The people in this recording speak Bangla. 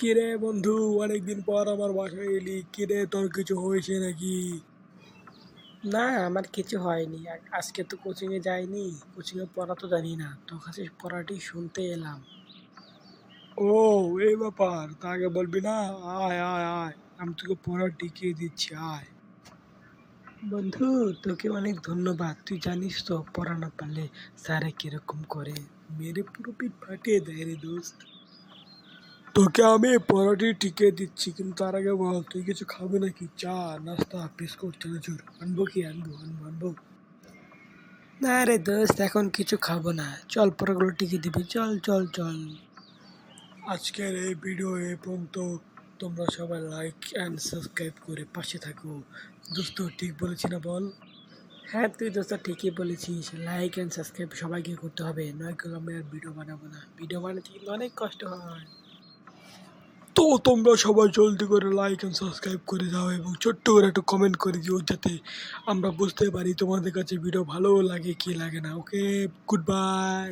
কিরে বন্ধু, অনেকদিন পর আমার বাসায় এলি। কিরে, তোর কিছু হয়েছে নাকি? না, আমার কিছু হয়নি। আজকে তো কোচিংয়ে যাইনি। কোচিংয়ে পড়া তো জানি না, তোর কাছে পড়াটি শুনতে এলাম। ও, এই ব্যাপার। তা আগে বলবি না? আয় আয় আয়, আমি তোকে পড়া টিকিয়ে দিচ্ছি, আয়। বন্ধু, তোকে অনেক ধন্যবাদ। তুই জানিস তো পড়া না পারলে স্যারে কিরকম করে। মেরে পুরো পিঠ ফাটিয়ে দেয় রে দোস্ত। তোকে আমি পড়াটি টিকিয়ে দিচ্ছি, কিন্তু তার আগে বল, তুই কিছু খাবি নাকি? চা, নাস্তা, বিস্কুট, চানাচুর আনবো? কি আনবো? আনবো? না রে দোস্ত, এখন কিছু খাবো না। চল, পড়াগুলো টিকে দিবি। চল চল চল। আজকের এই ভিডিও এ পর্যন্ত। তোমরা সবাই লাইক অ্যান্ড সাবস্ক্রাইব করে পাশে থাকো। দোস্ত, ঠিক বলেছি না বল? হ্যাঁ, তুই দোস্ত ঠিকই বলেছিস। লাইক অ্যান্ড সাবস্ক্রাইব সবাইকে করতে হবে, নয় করে আমি আর ভিডিও বানাবো না। ভিডিও বানাতে কিন্তু অনেক কষ্ট হয়। তো তোমরা সবাই জলদি করে লাইক এন্ড সাবস্ক্রাইব করে দাও এবং ছোট্ট করে একটু কমেন্ট করে দিও, যাতে আমরা বুঝতে পারি তোমাদের কাছে ভিডিও ভালো লাগে কি লাগে না। ওকে, গুড বাই।